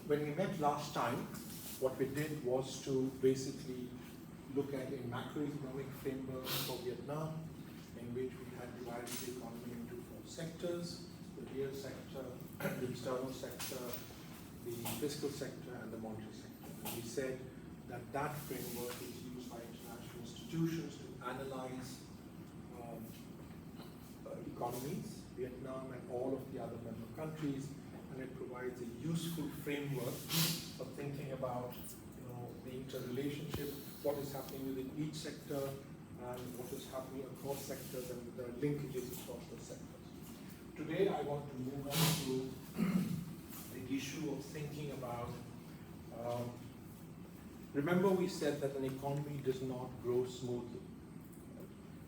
when we met last time, what we did was to basically look at a macroeconomic framework for Vietnam, in which we had divided the economy into four sectors: the real sector, the external sector, the fiscal sector, and the monetary sector. And we said that that framework is used by international institutions to analyze economies, Vietnam and all of the other member countries, and it provides a useful framework for thinking about the interrelationship, what is happening within each sector, and what is happening across sectors and the linkages across those sectors. Today I want to move on to the issue of thinking about, remember we said that an economy does not grow smoothly.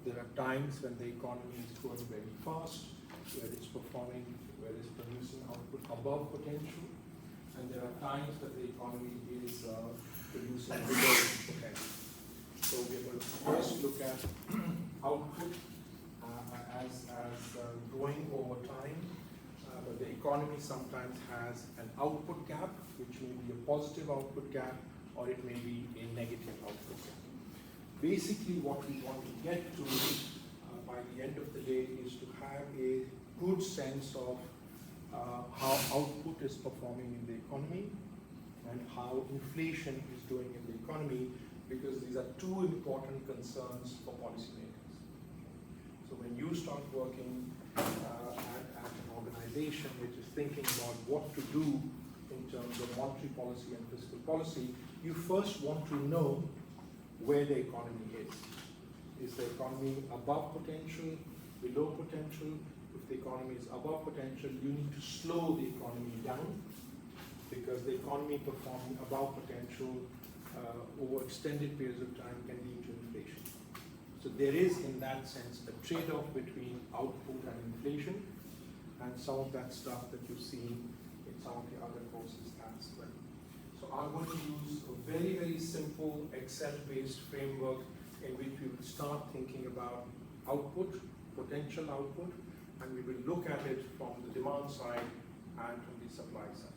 There are times when the economy is growing very fast, where it's performing, where it's producing output above potential, and there are times that the economy is producing below potential. So we are going to first look at output as growing over time, but the economy sometimes has an output gap, which may be a positive output gap, or it may be a negative output gap. Basically, what we want to get to by the end of the day is to have a good sense of how output is performing in the economy and how inflation is doing in the economy, because these are two important concerns for policymakers. So when you start working at an organization which is thinking about what to do in terms of monetary policy and fiscal policy, you first want to know where the economy is. Is the economy above potential, below potential? If the economy is above potential, you need to slow the economy down, because the economy performing above potential over extended periods of time can lead to inflation. So there is, in that sense, a trade-off between output and inflation, and some of that stuff that you've seen in some of the other courses as well. So I'm going to use a very, very simple Excel-based framework in which we will start thinking about output, potential output, and we will look at it from the demand side and from the supply side.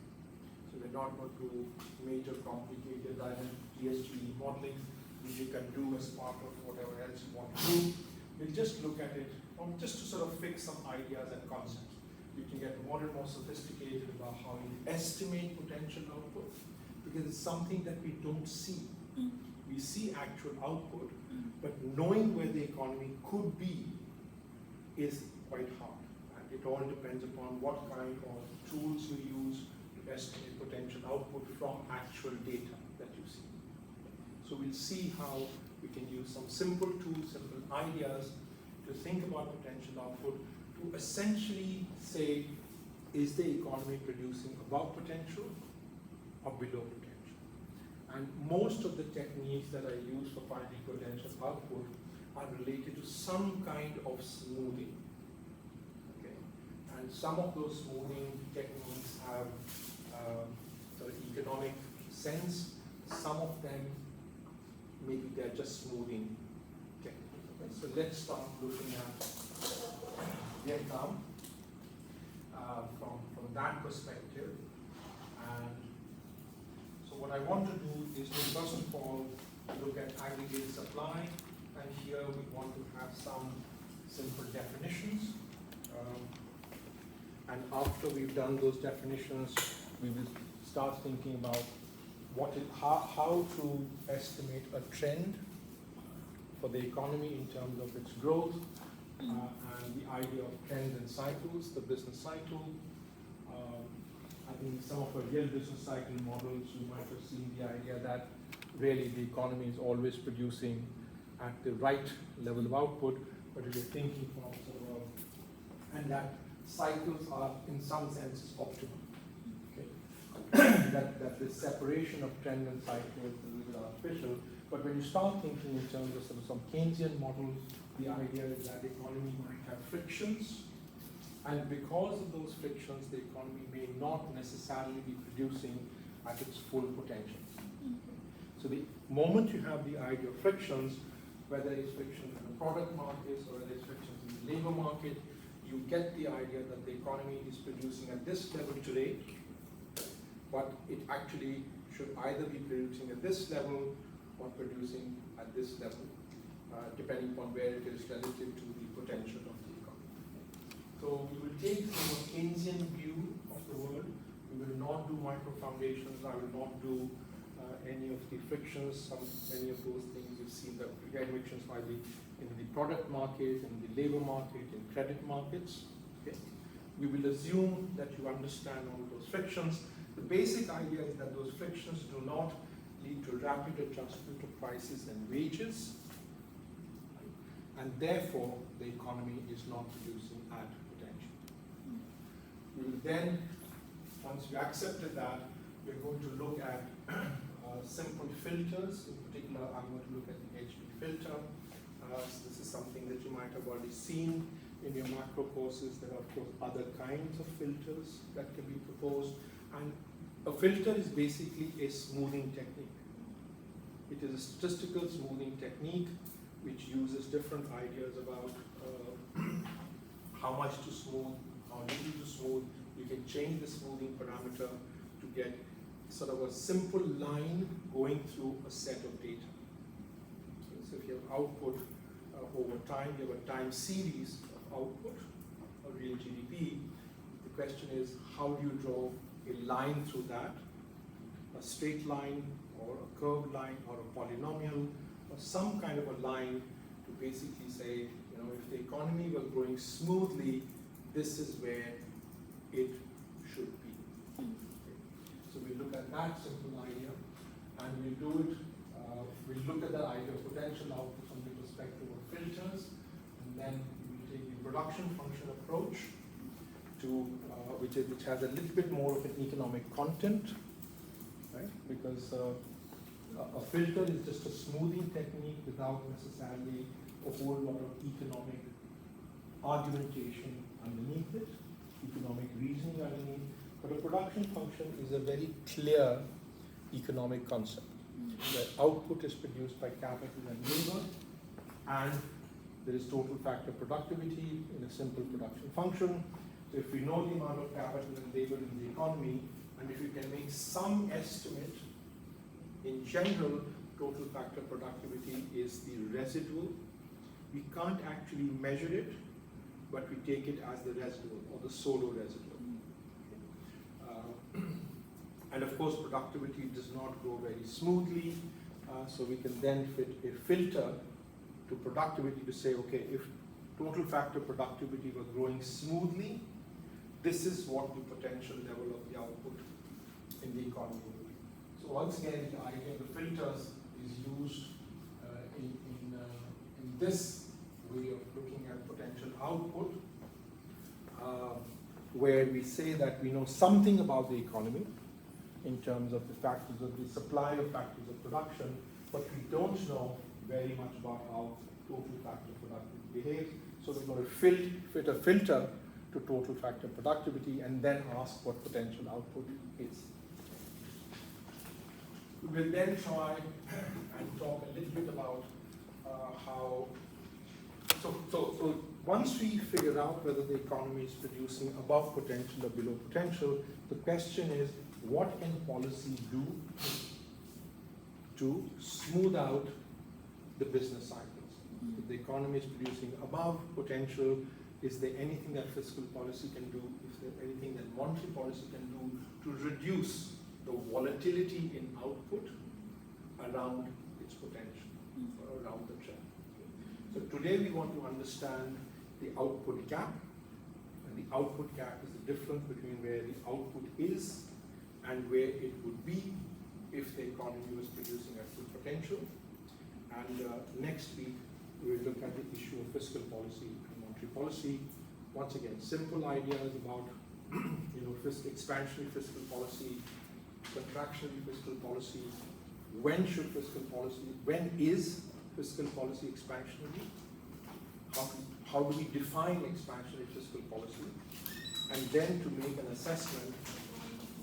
So we're not going to do major complicated dynamic ESG modeling, which you can do as part of whatever else you want to do. We'll just look at it just to sort of fix some ideas and concepts. You can get more and more sophisticated about how you estimate potential output, because it's something that we don't see. We see actual output, but knowing where the economy could be is quite hard. And it all depends upon what kind of tools you use to estimate potential output from actual data that you see. So we'll see how we can use some simple tools, simple ideas to think about potential output, to essentially say, is the economy producing above potential or below potential? And most of the techniques that I use for finding potential output are related to some kind of smoothing. Okay? And some of those smoothing techniques have sort of economic sense. Some of them, maybe they're just smoothing techniques. Okay? So let's start looking at Vietnam from that perspective. And so what I want to do is to first of all look at aggregate supply, and here we want to have some simple definitions. And after we've done those definitions, we will start thinking about how to estimate a trend for the economy in terms of its growth, and the idea of trends and cycles, the business cycle. I think some of our real business cycle models, you might have seen the idea that really the economy is always producing at the right level of output, but if you're thinking from sort of, and that cycles are in some senses optimal. Okay? that the separation of trend and cycle is a little bit artificial, but when you start thinking in terms of some Keynesian models, the idea is that the economy might have frictions, and because of those frictions, the economy may not necessarily be producing at its full potential. So the moment you have the idea of frictions, whether it's frictions in the product markets or whether it's frictions in the labor market, you get the idea that the economy is producing at this level today, but it actually should either be producing at this level or producing at this level, depending upon where it is relative to the potential of the economy. So we will take the Keynesian view of the world. We will not do micro foundations. I will not do any of the frictions, many of those things you've seen, the frictions might be in the product market, in the labor market, in credit markets. Okay? We will assume that you understand all those frictions. The basic idea is that those frictions do not lead to rapid adjustment of prices and wages, and therefore the economy is not producing at potential. We will then, once we accepted that, we're going to look at simple filters. In particular, I'm going to look at the HP filter. This is something that you might have already seen in your macro courses. There are, of course, other kinds of filters that can be proposed. And a filter is basically a smoothing technique. It is a statistical smoothing technique which uses different ideas about how much to smooth, how little to smooth. You can change the smoothing parameter to get sort of a simple line going through a set of data. So if you have output over time, you have a time series of output, or real GDP. The question is, how do you draw a line through that? A straight line, or a curved line, or a polynomial, or some kind of a line to basically say, you know, if the economy were growing smoothly, this is where it should be. So we look at that simple idea, and we do it. We look at the idea of potential output from the perspective of filters, and then we take the production function approach to which has a little bit more of an economic content, right? Because a filter is just a smoothing technique without necessarily a whole lot of economic argumentation underneath it, economic reasoning underneath. But a production function is a very clear economic concept, where output is produced by capital and labor, and there is total factor productivity in a simple production function. So if we know the amount of capital and labor in the economy, and if we can make some estimate, in general, total factor productivity is the residual. We can't actually measure it, but we take it as the residual, or the solo residual. And of course, productivity does not go very smoothly, so we can then fit a filter to productivity to say, okay, if total factor productivity were growing smoothly, this is what the potential level of the output in the economy will be. So once again, the idea of the filters is used in this way of looking at potential output, where we say that we know something about the economy in terms of the factors of the supply of factors of production, but we don't know very much about how total factor productivity behaves. So we're going to fit a filter to total factor productivity and then ask what potential output is. We will then try and talk a little bit about how, so once we figure out whether the economy is producing above potential or below potential, the question is, what can policy do to smooth out the business cycles? If the economy is producing above potential, is there anything that fiscal policy can do? Is there anything that monetary policy can do to reduce the volatility in output around its potential, or around the trend? So today we want to understand the output gap, and the output gap is the difference between where the output is and where it would be if the economy was producing at full potential. And next week we will look at the issue of fiscal policy and monetary policy. Once again, simple ideas about expansionary fiscal policy, contractionary fiscal policy, when is fiscal policy expansionary? How do we define expansionary fiscal policy? And then to make an assessment,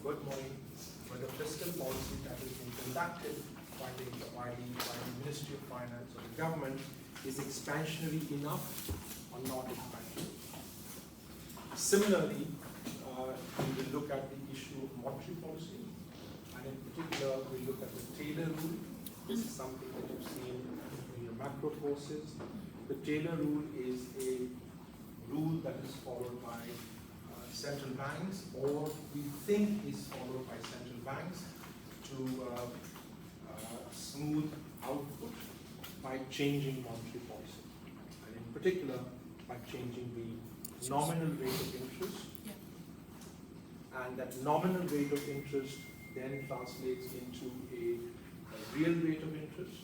good morning, whether fiscal policy that is being conducted by the Ministry of Finance or the government is expansionary enough or not expansionary. Similarly, we will look at the issue of monetary policy, And in particular, we look at the Taylor rule. This is something that you've seen in your macro courses. The Taylor rule is a rule that is followed by central banks, or we think is followed by central banks to smooth output by changing monetary policy, and in particular by changing the nominal rate of interest. And that nominal rate of interest then translates into a real rate of interest.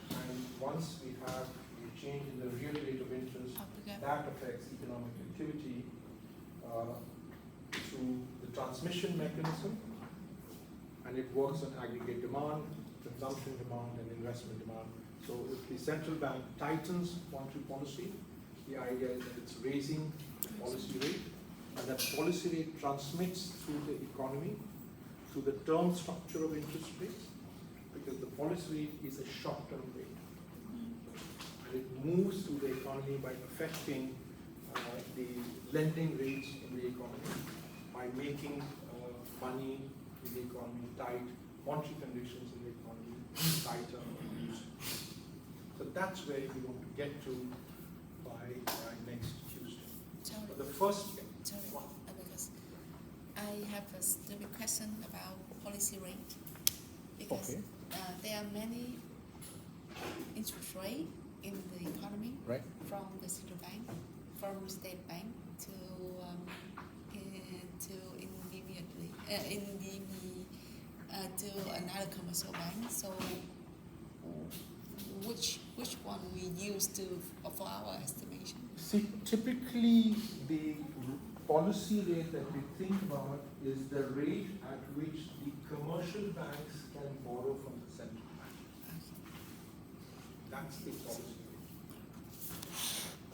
And once we have a change in the real rate of interest, that affects economic activity through the transmission mechanism, and it works on aggregate demand, consumption demand, and investment demand. So if the central bank tightens monetary policy, the idea is that it's raising the policy rate, and that policy rate transmits through the economy, through the term structure of interest rates, because the policy rate is a short-term rate. And it moves through the economy by affecting the lending rates in the economy, by making money in the economy tight, monetary conditions in the economy tighter or loose. So that's where we want to get to by next Tuesday. Sorry. But the first Sorry, because I have a stupid question about policy rate. Because there are many interest rate in the economy, right, from the central bank, from state bank to to another commercial bank. So which one we use to for our estimation? See, typically the policy rate that we think about is the rate at which the commercial banks can borrow from the central bank. That's the policy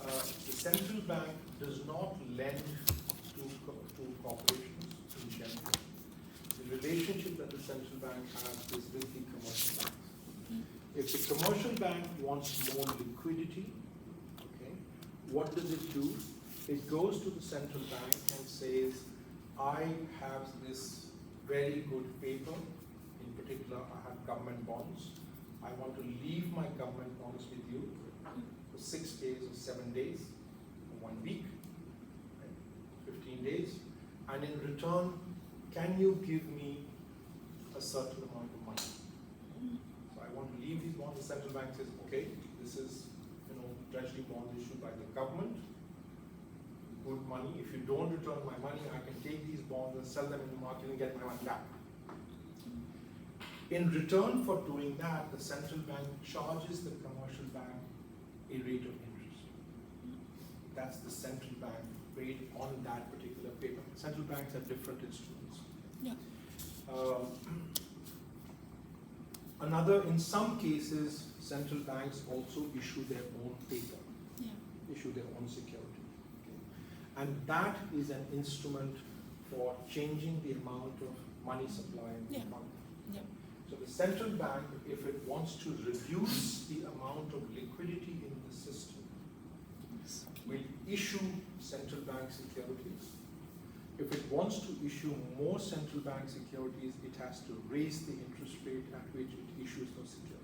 rate. The central bank does not lend to corporations in general. The relationship that the central bank has is with the commercial banks. If the commercial bank wants more liquidity, okay, what does it do? It goes to the central bank and says, I have this very good paper, in particular I have government bonds. I want to leave my government bonds with you for 6 days or 7 days, or 1 week, right? 15 days, and in return, can you give me a certain amount of money? So I want to leave these bonds. The central bank says, okay, this is, treasury bonds issued by the government, good money. If you don't return my money, I can take these bonds and sell them in the market and get my money back. In return for doing that, the central bank charges the commercial bank a rate of interest. That's the central bank rate on that particular paper. Central banks have different instruments. Yeah. In some cases, central banks also issue their own paper, issue their own security. Okay. And that is an instrument for changing the amount of money supply in the economy. Yeah. So the central bank, if it wants to reduce the amount of liquidity in the system, will issue central bank securities. If it wants to issue more central bank securities, it has to raise the interest rate at which it issues those securities.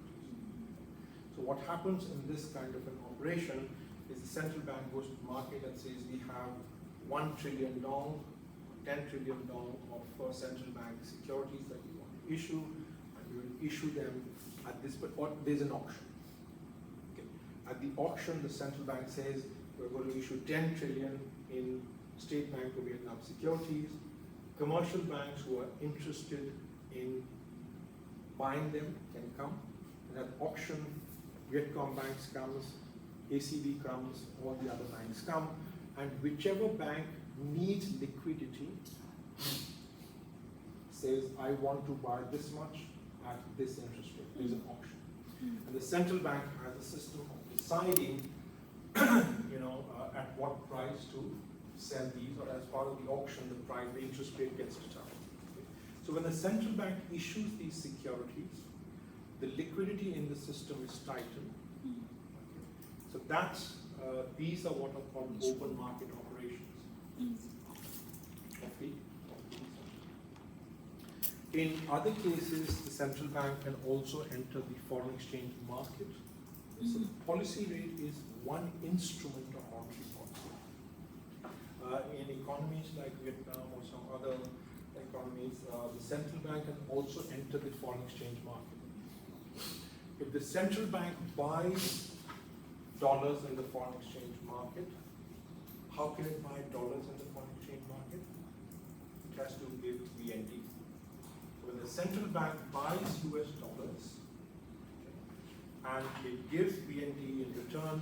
So what happens in this kind of an operation is the central bank goes to the market and says, we have $1 trillion, $10 trillion of central bank securities that we want to issue, and we will issue them at this, but there's an auction. Okay. At the auction, the central bank says, we're going to issue 10 trillion in State Bank of Vietnam securities. Commercial banks who are interested in buying them can come. And at auction, Vietcom banks comes, ACB comes, all the other banks come, and whichever bank needs liquidity says, I want to buy this much at this interest rate. There's an auction. And the central bank has a system of deciding at what price to sell these, or as part of the auction, the interest rate gets determined. Okay. So when the central bank issues these securities, the liquidity in the system is tightened. Okay. So that's these are what are called open market operations. In other cases, the central bank can also enter the foreign exchange market. So the policy rate is one instrument of monetary policy. In economies like Vietnam or some other economies, the central bank can also enter the foreign exchange market. If the central bank buys dollars in the foreign exchange market, how can it buy dollars in the foreign exchange market? It has to give VND. When the central bank buys US dollars and it gives VND in return,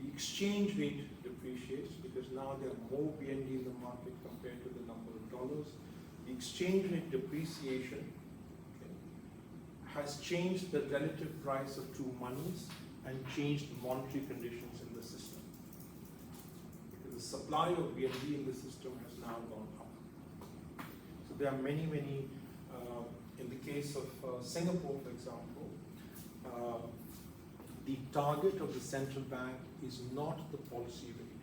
the exchange rate depreciates because now there are more VND in the market compared to the number of dollars. The exchange rate depreciation has changed the relative price of two monies and changed the monetary conditions in the system. Because the supply of VND in the system has now gone up. So there are many, in the case of Singapore, for example, the target of the central bank is not the policy rate.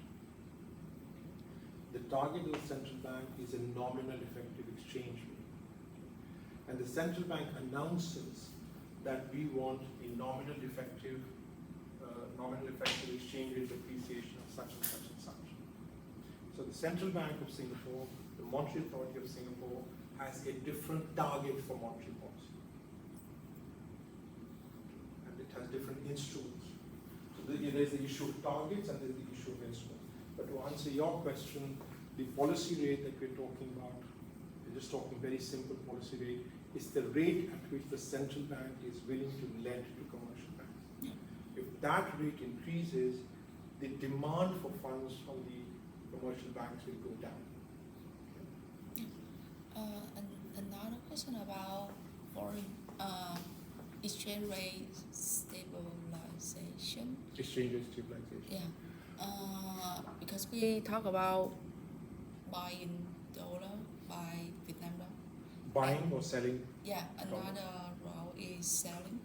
The target of the central bank is a nominal effective exchange rate. And the central bank announces that we want a nominal effective exchange rate depreciation of such and such and such. So the Central Bank of Singapore, the Monetary Authority of Singapore, has a different target for monetary policy. And it has different instruments. So there's the issue of targets and there's the issue of instruments. But to answer your question, the policy rate that we're talking about, we're just talking very simple policy rate, is the rate at which the central bank is willing to lend to commercial banks. Yeah. If that rate increases, the demand for funds from the commercial banks will go down. Another question about foreign exchange rate stabilization. Exchange rate stabilization. Yeah, because we talk about buying dollar, buy Vietnam dollar. Buying or selling? Yeah, another role is selling.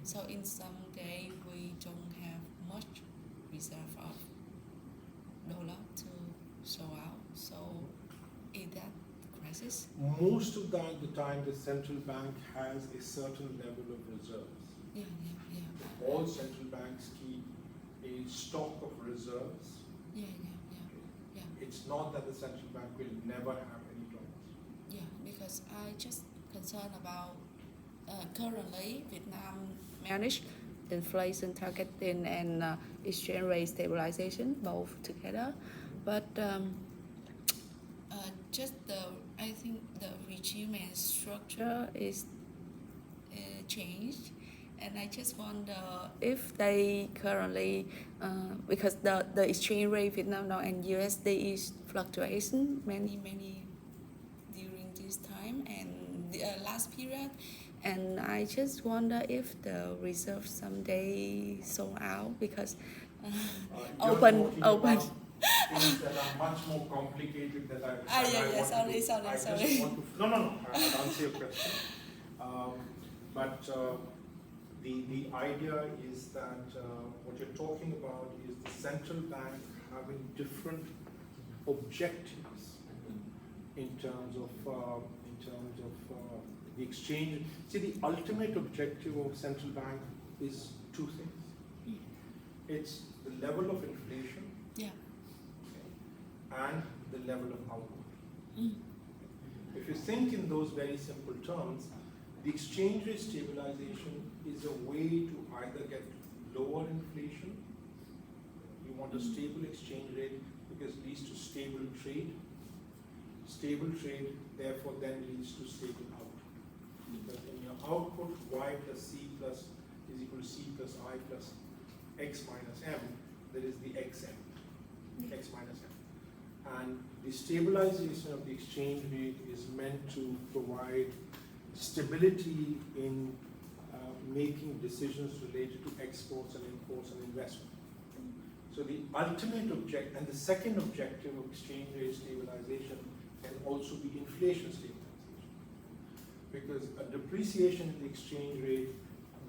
So in some day we don't have much reserve of dollar to show out. So is that the crisis? Most of the time the central bank has a certain level of reserves. Yeah. All central banks keep a stock of reserves. Yeah. It's not that the central bank will never have any dollars. Yeah, because I just concerned about currently Vietnam managed inflation targeting and exchange rate stabilization both together, but I think the regime and structure is changed, and I just wonder if they currently because the exchange rate Vietnam dollar and USD is fluctuation many during this time and the last period, and I just wonder if the reserve someday sold out because open. Things that are much more complicated that I sorry. just want to, no, I'll answer your question. But the idea is that what you're talking about is the central bank having different objectives in terms of the exchange. See, the ultimate objective of central bank is two things. It's the level of inflation. Yeah. And the level of output. If you think in those very simple terms, the exchange rate stabilization is a way to either get lower inflation. You want a stable exchange rate because it leads to stable trade. Stable trade, therefore, then leads to stable output. Because in your output, y plus c plus is equal to c plus I plus x minus m, there is the xm, x minus m. And the stabilization of the exchange rate is meant to provide stability in making decisions related to exports and imports and investment. So the ultimate objective, and the second objective of exchange rate stabilization can also be inflation stabilization. Because a depreciation in the exchange rate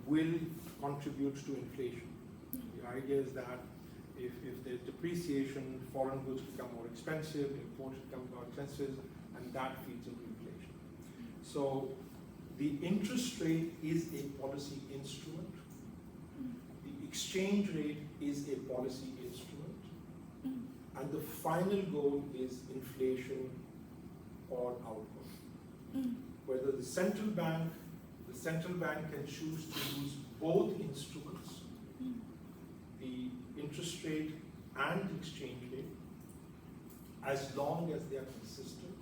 will contribute to inflation. The idea is that if there's depreciation, foreign goods become more expensive, imports become more expensive, and that feeds into inflation. So the interest rate is a policy instrument. The exchange rate is a policy instrument. And the final goal is inflation or output. Whether the central bank can choose to use both instruments, the interest rate and the exchange rate, as long as they are consistent.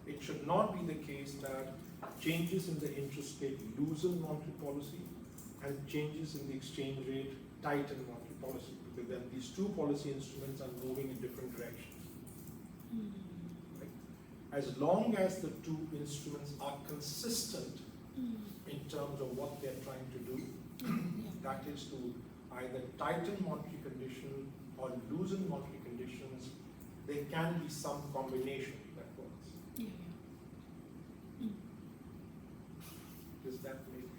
It should not be the case that changes in the interest rate loosen monetary policy and changes in the exchange rate tighten monetary policy, because then these two policy instruments are moving in different directions. Right? As long as the two instruments are consistent in terms of what they're trying to do, that is to either tighten monetary condition or loosen monetary conditions, there can be some combination that works. Does that make?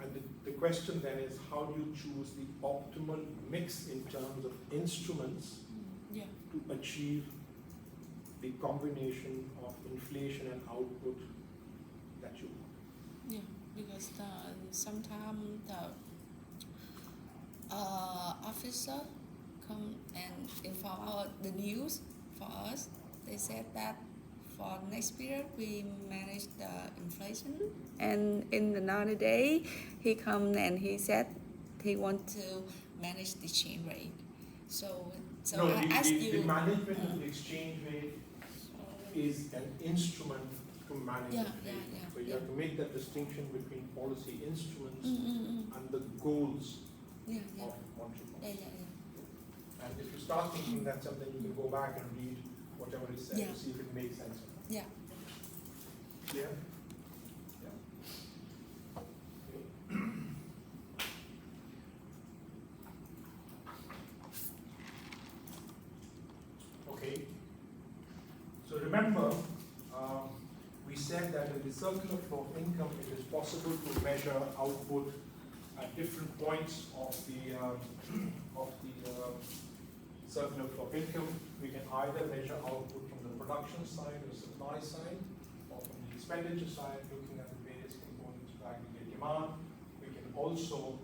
And the question then is, how do you choose the optimal mix in terms of instruments to achieve the combination of inflation and output that you want? Yeah, because sometimes the officer come and inform the news for us. They said that for next period we manage the inflation, and in another day he come and he said he want to manage the exchange rate. So No, I ask you. The management of the exchange rate is an instrument to manage inflation. So you have to make that distinction between policy instruments and the goals of monetary policy. And if you start thinking that something, you can go back and read whatever is said to see if it makes sense or not. Clear? Okay. So remember, we said that in the circular flow of income, it is possible to measure output at different points of the circular flow of income. We can either measure output from the production side or supply side, or from the expenditure side, looking at the various components of aggregate demand. We can also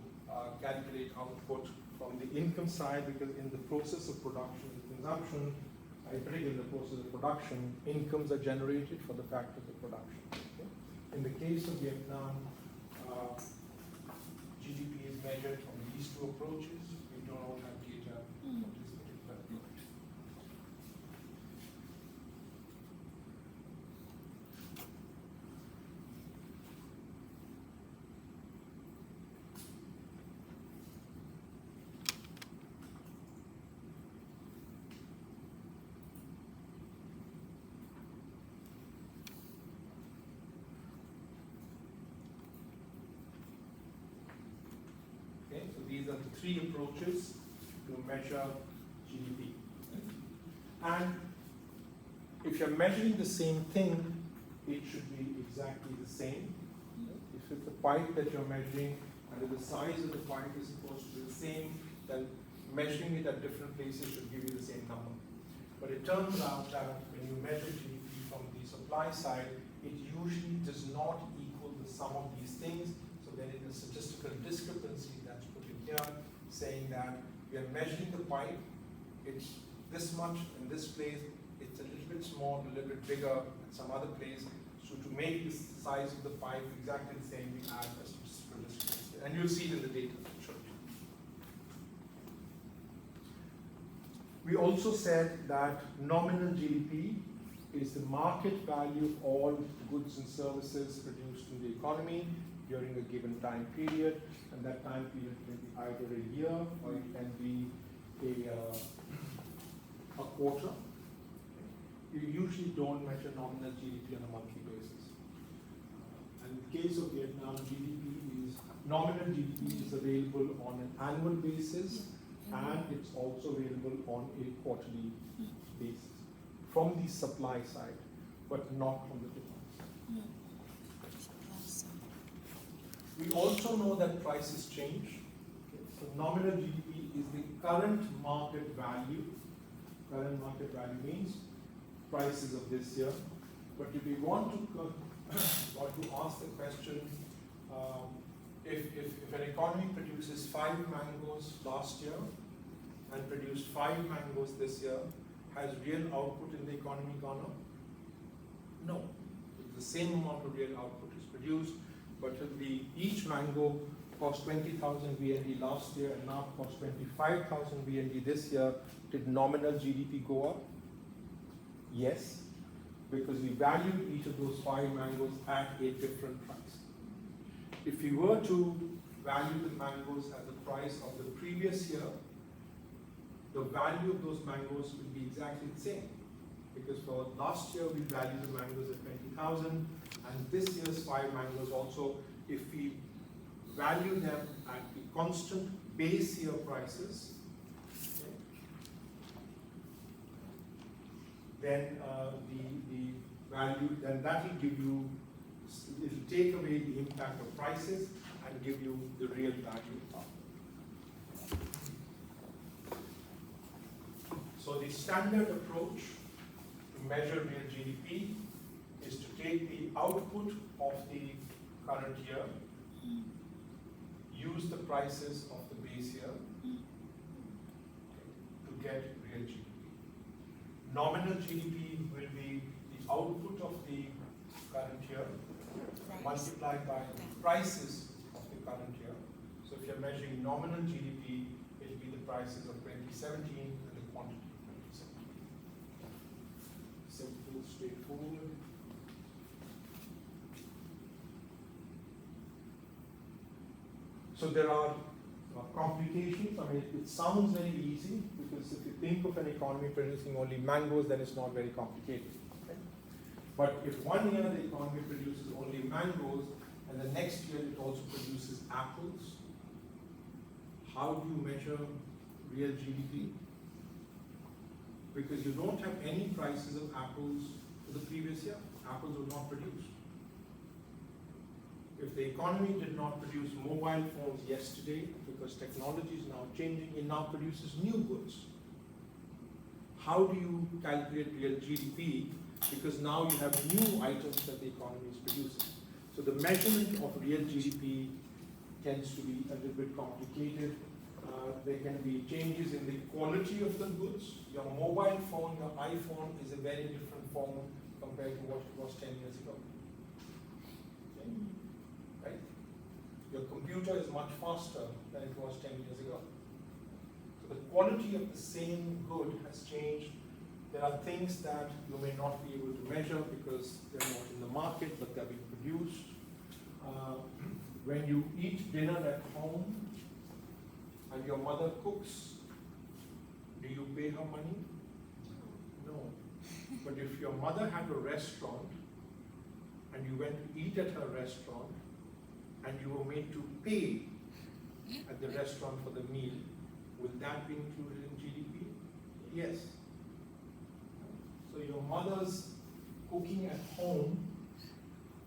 calculate output from the income side, because in the process of production and consumption, particularly in the process of production, incomes are generated for the fact of the production. Okay? In the case of Vietnam, GDP is measured from these two approaches. We don't have data for this particular approach. Okay, so these are the three approaches to measure GDP. And if you're measuring the same thing, it should be exactly the same. If it's a pipe that you're measuring and the size of the pipe is supposed to be the same, then measuring it at different places should give you the same number. But it turns out that when you measure GDP from the supply side, it usually does not equal the sum of these things. So there is a statistical discrepancy that's put in here, saying that we are measuring the pipe, it's this much in this place, it's a little bit small, a little bit bigger at some other place. So to make the size of the pipe exactly the same, we add a statistical discrepancy. And you'll see it in the data. We also said that nominal GDP is the market value of all goods and services produced in the economy during a given time period, and that time period can be either a year or it can be a quarter. You usually don't measure nominal GDP on a monthly basis. And in the case of Vietnam, nominal GDP is available on an annual basis, and it's also available on a quarterly basis from the supply side, but not from the demand side. We also know that prices change. Okay. So nominal GDP is the current market value. Current market value means prices of this year. But if we want to ask the question, if an economy produces 5 mangoes last year and produced 5 mangoes this year, has real output in the economy gone up? No. The same amount of real output is produced, but each mango cost 20,000 VND last year and now cost 25,000 VND this year. Did nominal GDP go up? Yes, because we valued each of those 5 mangoes at a different price. If we were to value the mangoes at the price of the previous year, the value of those mangoes would be exactly the same. Because for last year we valued the mangoes at 20,000, and this year's 5 mangoes also, if we value them at the constant base year prices, okay, then the value, then that will give you, it will take away the impact of prices and give you the real value. So the standard approach to measure real GDP is to take the output of the current year, use the prices of the base year to get real GDP. Nominal GDP will be the output of the current year multiplied by the prices of the current year. So if you're measuring nominal GDP, it will be the prices of 2017 and the quantity of 2017. Simple, straightforward. So there are complications. I mean, it sounds very easy because if you think of an economy producing only mangoes, then it's not very complicated. Okay? But if one year the economy produces only mangoes and the next year it also produces apples, how do you measure real GDP? Because you don't have any prices of apples for the previous year. Apples were not produced. If the economy did not produce mobile phones yesterday, because technology is now changing, it now produces new goods. How do you calculate real GDP? Because now you have new items that the economy is producing. So the measurement of real GDP tends to be a little bit complicated. There can be changes in the quality of the goods. Your mobile phone, your iPhone is a very different phone compared to what it was 10 years ago. Okay? Right? Your computer is much faster than it was 10 years ago. So the quality of the same good has changed. There are things that you may not be able to measure because they're not in the market, but they're being produced. When you eat dinner at home and your mother cooks, do you pay her money? No. But if your mother had a restaurant and you went to eat at her restaurant and you were made to pay at the restaurant for the meal, would that be included in GDP? Yes. So your mother's cooking at home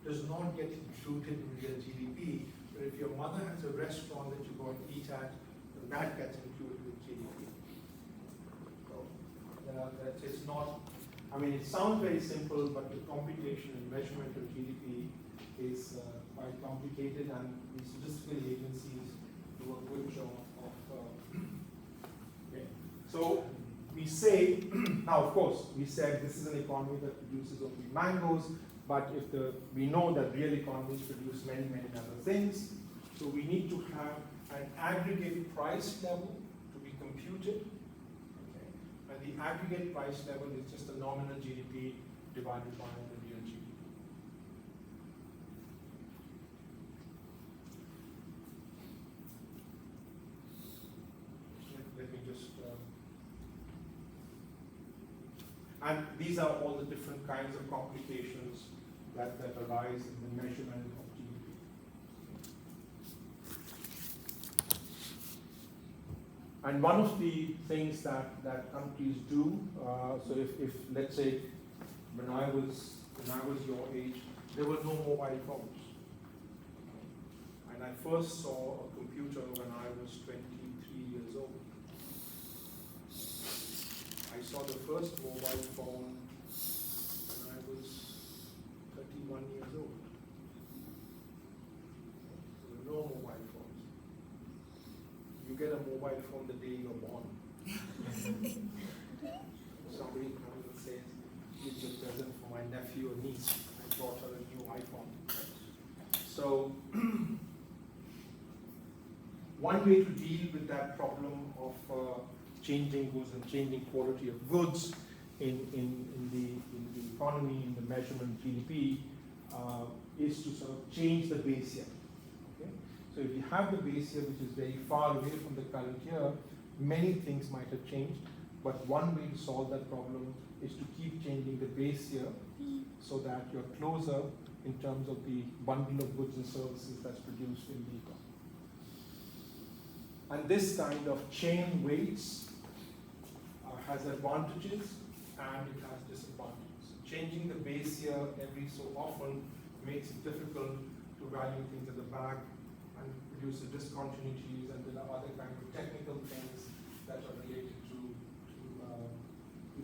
does not get included in real GDP, but if your mother has a restaurant that you go and eat at, then that gets included in GDP. So that is not, I mean, it sounds very simple, but the computation and measurement of GDP is quite complicated, and the statistical agencies do a good job of. Okay. So we say, now of course, we said this is an economy that produces only mangoes, but if we know that real economies produce many, many other things, so we need to have an aggregate price level to be computed. Okay. And the aggregate price level is just the nominal GDP divided by the real GDP. Let me just, and these are all the different kinds of complications that arise in the measurement of GDP. And one of the things that countries do, so if let's say when I was your age, there were no mobile phones. And I first saw a computer when I was 23 years old. I saw the first mobile phone when I was 31 years old. So no mobile phones. You get a mobile phone the day you're born. Somebody comes and says, it's a present for my nephew or niece. I brought her a new iPhone. So, one way to deal with that problem of changing goods and changing quality of goods in the economy, in the measurement GDP, is to sort of change the base year. Okay? So if you have the base year which is very far away from the current year, many things might have changed, but one way to solve that problem is to keep changing the base year so that you're closer in terms of the bundle of goods and services that's produced in the economy. And this kind of chain weights has advantages and it has disadvantages. Changing the base year every so often makes it difficult to value things at the back and produces discontinuities, and there are other kinds of technical things that are related to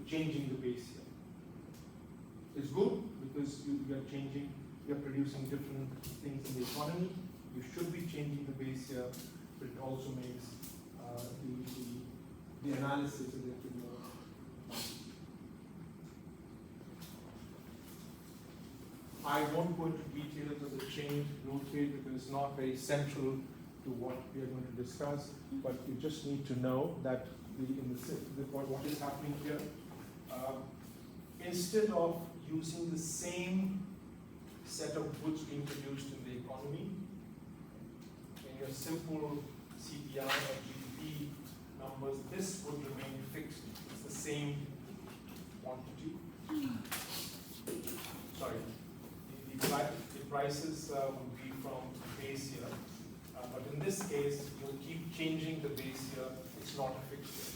changing the base year. It's good because you're changing, you're producing different things in the economy. You should be changing the base year, but it also makes the analysis a little bit more. I won't go into details of the change growth rate because it's not very central to what we are going to discuss, but you just need to know that what is happening here. Instead of using the same set of goods being produced in the economy, in your simple CPI or GDP numbers, this would remain fixed. It's the same quantity. Sorry, the prices would be from base year, but in this case, you'll keep changing the base year. It's not a fixed year.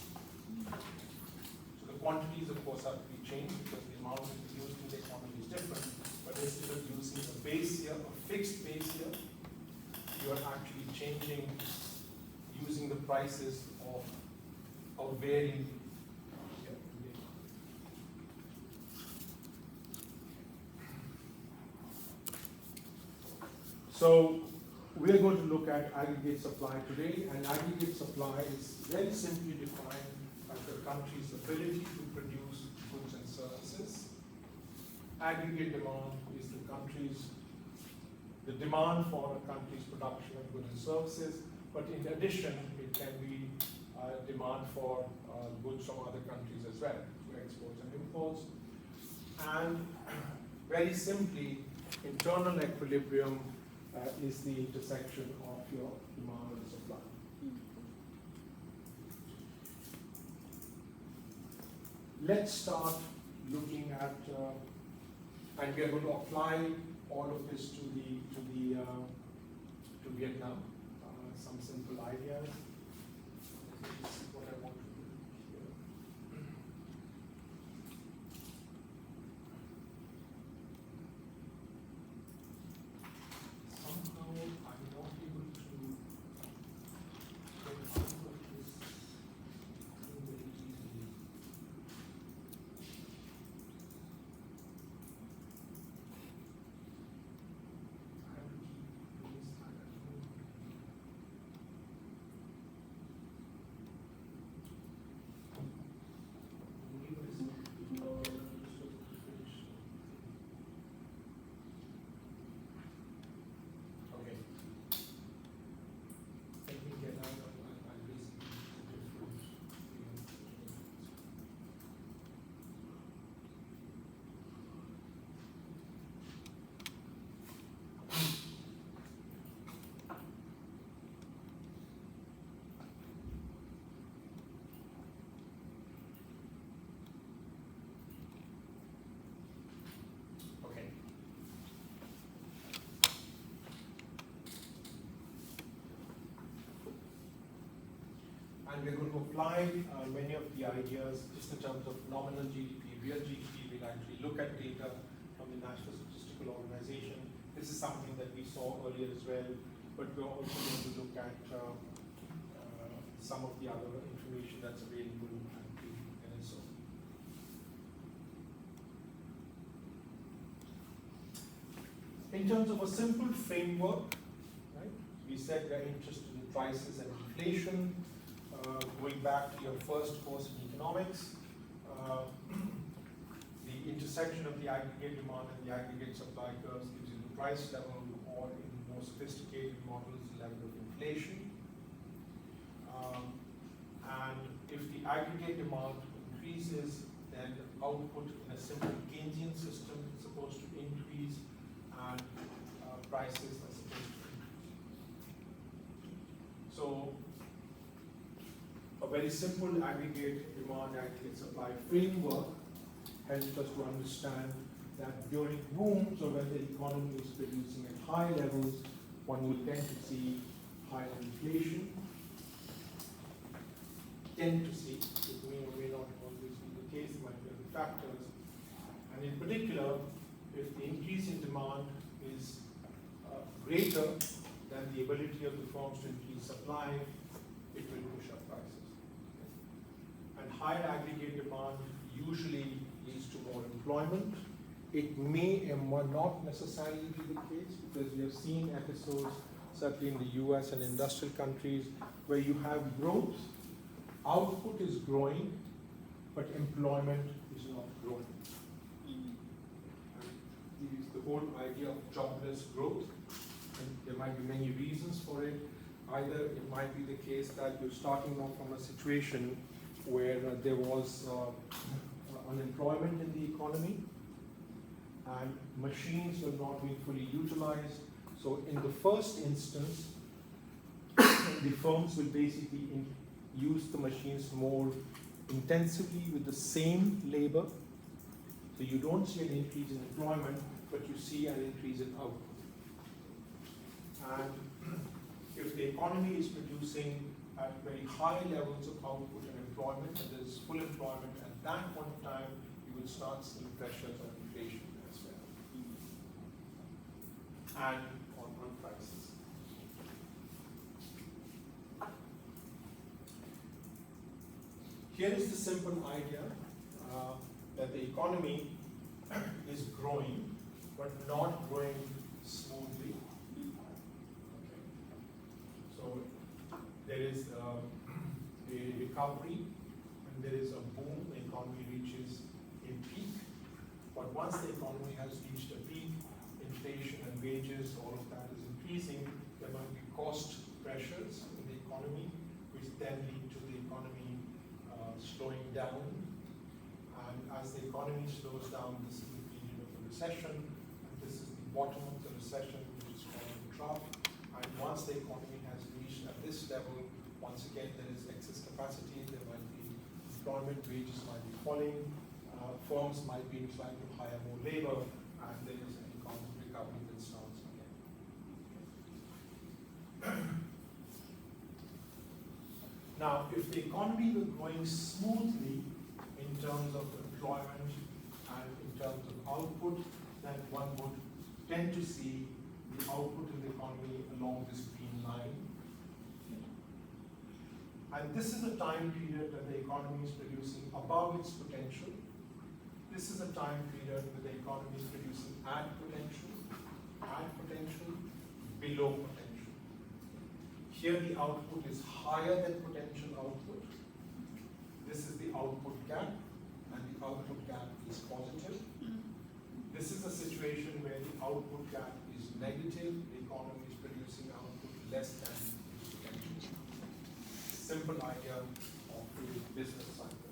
So the quantities, of course, have to be changed because the amount that is used in the economy is different. But instead of using a base year, a fixed base year, you are actually changing, using the prices of varying. So we are going to look at aggregate supply today, and aggregate supply is very simply defined as the country's ability to produce goods and services. Aggregate demand is the demand for a country's production of goods and services, but in addition, it can be demand for goods from other countries as well, for exports and imports. And very simply, internal equilibrium is the intersection of your demand and supply. Let's start looking at, and we are going to apply all of this to Vietnam. Some simple ideas. This is what I want to do here. Somehow I'm not able to get out of this very easily. I have to keep doing this. I don't know. Okay. Let me get out of my basic different. Okay. And we're going to apply many of the ideas just in terms of nominal GDP, real GDP. We'll actually look at data from the National Statistical Organization. This is something that we saw earlier as well, but we're also going to look at some of the other information that's available at the NSO. In terms of a simple framework, right, we said we are interested in prices and inflation. Going back to your first course in economics, the intersection of the aggregate demand and the aggregate supply curves gives you the price level, or in more sophisticated models, level of inflation. And if the aggregate demand increases, then output in a simple Keynesian system is supposed to increase, and prices are supposed to increase. So, a very simple aggregate demand, aggregate supply framework helps us to understand that during booms, or when the economy is producing at high levels, one will tend to see higher inflation. Tend to see, it may or may not always be the case, there might be other factors. And in particular, if the increase in demand is greater than the ability of the firms to increase supply, it will push up prices. And higher aggregate demand usually leads to more employment. It may and may not necessarily be the case, because we have seen episodes, certainly in the US and industrial countries, where you have growth, output is growing, but employment is not growing. This is the whole idea of jobless growth, and there might be many reasons for it. Either it might be the case that you're starting off from a situation where there was unemployment in the economy, and machines were not being fully utilized. So in the first instance, the firms will basically use the machines more intensively with the same labor. So you don't see an increase in employment, but you see an increase in output. And if the economy is producing at very high levels of output and employment, and there's full employment, at that point of time, you will start seeing pressures on inflation as well, and on prices. Here is the simple idea that the economy is growing, but not growing smoothly. Okay. So there is a recovery, and there is a boom. The economy reaches a peak, but once the economy has reached a peak, inflation and wages, all of that is increasing. There might be cost pressures in the economy, which then lead to the economy slowing down. And as the economy slows down, this is the period of the recession, and this is the bottom of the recession, which is called the trough. And once the economy has reached at this level, once again there is excess capacity, there might be employment, wages might be falling, firms might be inclined to hire more labor, and there is an economic recovery that starts again. Now, if the economy were growing smoothly in terms of employment and in terms of output, then one would tend to see the output in the economy along this green line. And this is a time period that the economy is producing above its potential. This is a time period where the economy is producing at potential, below potential. Here the output is higher than potential output. This is the output gap, and the output gap is positive. This is a situation where the output gap is negative. The economy is producing output less than its potential. Simple idea of the business cycle.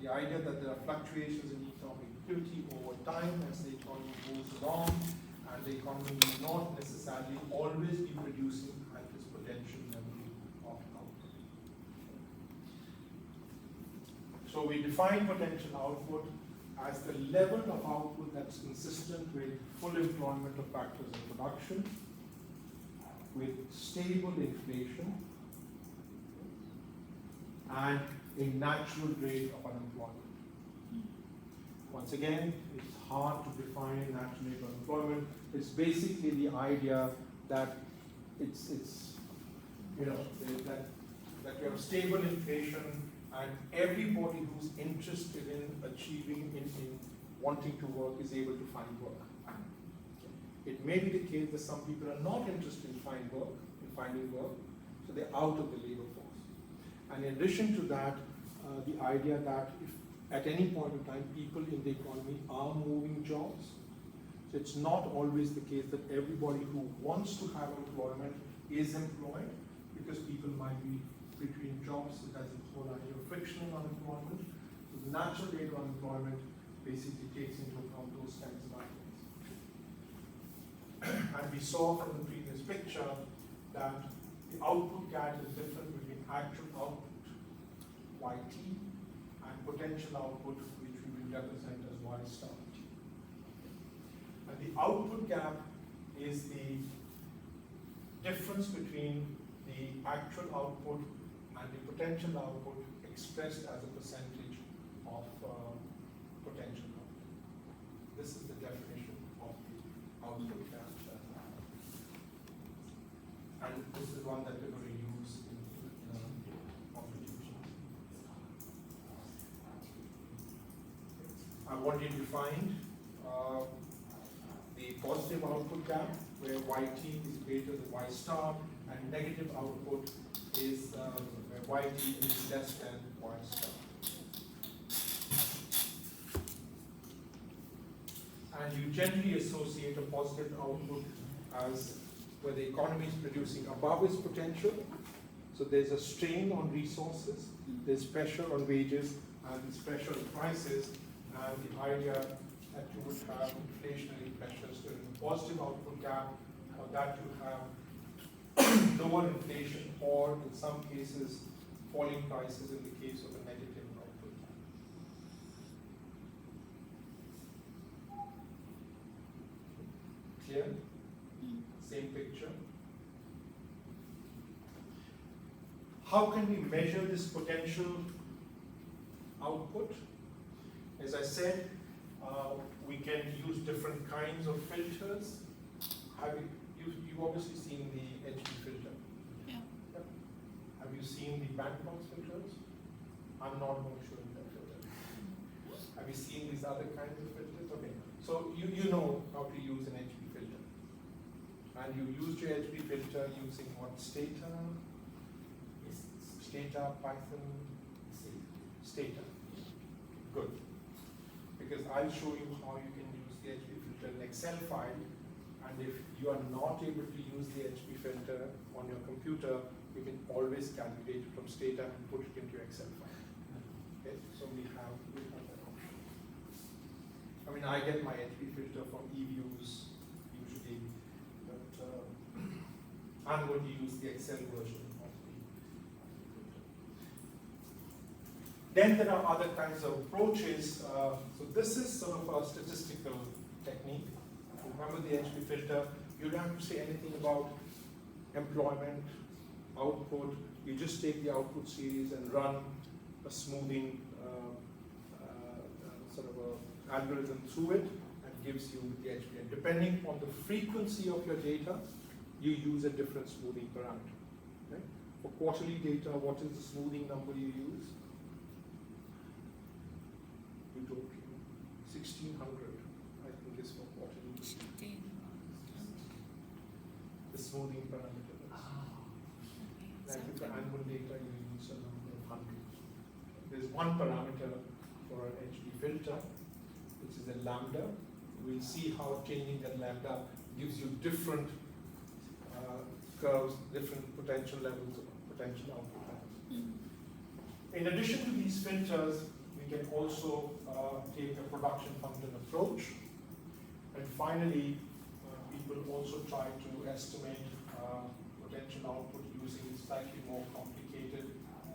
The idea that there are fluctuations in economic activity over time as the economy moves along, and the economy will not necessarily always be producing at its potential level of output. So we define potential output as the level of output that's consistent with full employment of factors in production, with stable inflation, and a natural rate of unemployment. Once again, it's hard to define natural rate of unemployment. It's basically the idea that it's you know, that you have stable inflation, and everybody who's interested in achieving, in wanting to work, is able to find work. It may be the case that some people are not interested in finding work, so they're out of the labor force. And in addition to that, the idea that if at any point in time people in the economy are moving jobs, so it's not always the case that everybody who wants to have employment is employed, because people might be between jobs. So that's the whole idea of frictional unemployment. So the natural rate of unemployment basically takes into account those kinds of items. And we saw from the previous picture that the output gap is different between actual output, YT, and potential output, which we will represent as Y star T. And the output gap is the difference between the actual output and the potential output expressed as a percentage of potential output. This is the definition of the output gap. And this is one that we're going to use in competition. I want you to find the positive output gap, where YT is greater than Y star, and negative output is where YT is less than Y star. And you generally associate a positive output as where the economy is producing above its potential. So there's a strain on resources, there's pressure on wages, and there's pressure on prices, and the idea that you would have inflationary pressures during the positive output gap, or that you have lower inflation, or in some cases, falling prices in the case of a negative output gap. Clear? Same picture. How can we measure this potential output? As I said, we can use different kinds of filters. You've obviously seen the HB filter. Yeah. Yep. Have you seen the bandbox filters? I'm not going to show you that filter. Have you seen these other kinds of filters? Okay. So you know how to use an HB filter. And you used your HB filter using what? Stata? Stata, Python? Stata. Good. Because I'll show you how you can use the HB filter in Excel file, and if you are not able to use the HB filter on your computer, you can always calculate it from Stata and put it into your Excel file. Okay, so we have that option. I mean, I get my HB filter from eViews usually, but I'm going to use the Excel version of the filter. Then there are other kinds of approaches. So this is sort of a statistical technique. Remember the HB filter, you don't have to say anything about employment, output. You just take the output series and run a smoothing sort of a algorithm through it, and gives you the HB. And depending on the frequency of your data, you use a different smoothing parameter. Okay? For quarterly data, what is the smoothing number you use? You don't know. 1600, I think, is for quarterly data. The smoothing parameter is. Like for annual data, you use a number of 100. There's one parameter for an HB filter, which is a lambda. We'll see how changing that lambda gives you different curves, different potential levels of potential output levels. In addition to these filters, we can also take a production function approach. And finally, people also try to estimate potential output using slightly more complicated,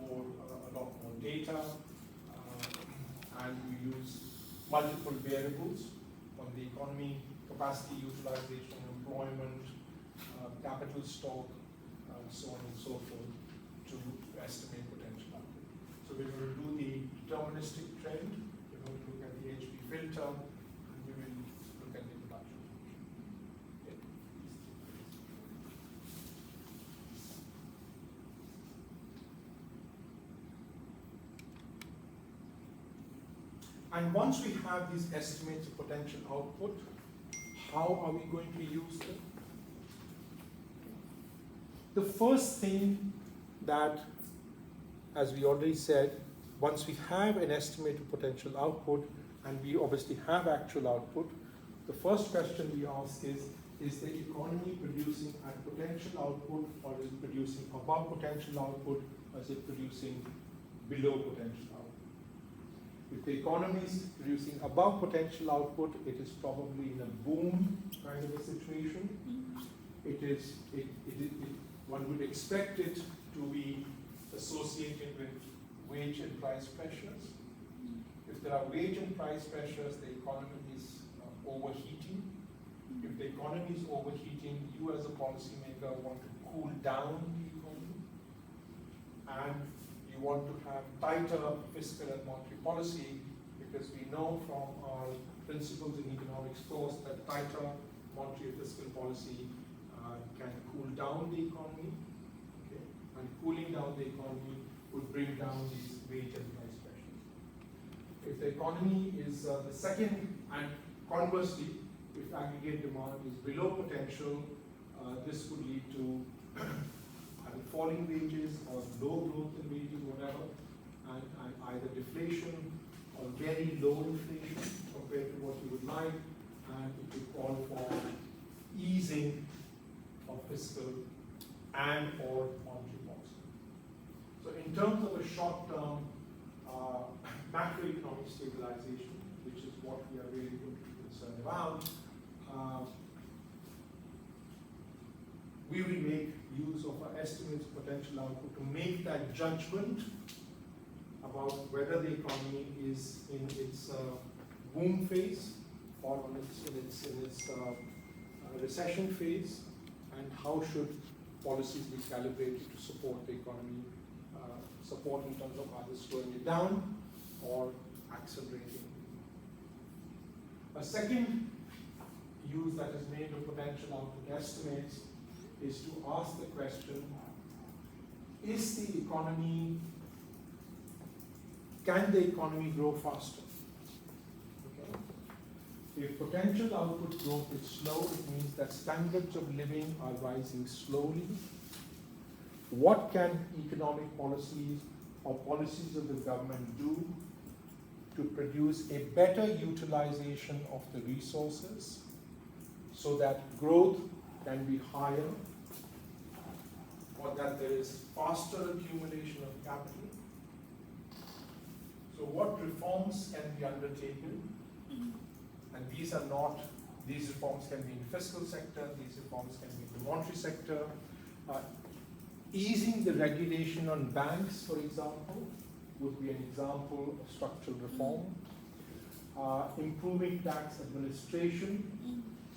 a lot more data, and we use multiple variables on the economy, capacity utilization, employment, capital stock, so on and so forth, to estimate potential output. So we're going to do the deterministic trend, we're going to look at the HB filter, and we will look at the production function. Okay. And once we have these estimates of potential output, how are we going to use them? The first thing that, as we already said, once we have an estimated potential output, and we obviously have actual output, the first question we ask is the economy producing at potential output, or is it producing above potential output, or is it producing below potential output? If the economy is producing above potential output, it is probably in a boom kind of a situation. One would expect it to be associated with wage and price pressures. If there are wage and price pressures, the economy is overheating. If the economy is overheating, you as a policymaker want to cool down the economy, and you want to have tighter fiscal and monetary policy, because we know from our principles in economics course that tighter monetary and fiscal policy can cool down the economy, okay? And cooling down the economy would bring down these wage and price pressures. If the economy is the second, and conversely, if aggregate demand is below potential, this could lead to either falling wages or low growth in wages, whatever, and either deflation or very low inflation compared to what you would like, and it would call for easing of fiscal and or monetary policy. So in terms of a short-term macroeconomic stabilization, which is what we are really going to be concerned about, we will make use of our estimates of potential output to make that judgment about whether the economy is in its boom phase or in its recession phase, and how should policies be calibrated to support the economy, support in terms of either slowing it down or accelerating. A second use that is made of potential output estimates is to ask the question, is the economy, can the economy grow faster? Okay. If potential output growth is slow, it means that standards of living are rising slowly. What can economic policies or policies of the government do to produce a better utilization of the resources so that growth can be higher, or that there is faster accumulation of capital? So what reforms can be undertaken? And these reforms can be in the fiscal sector, these reforms can be in the monetary sector. Easing the regulation on banks, for example, would be an example of structural reform. Improving tax administration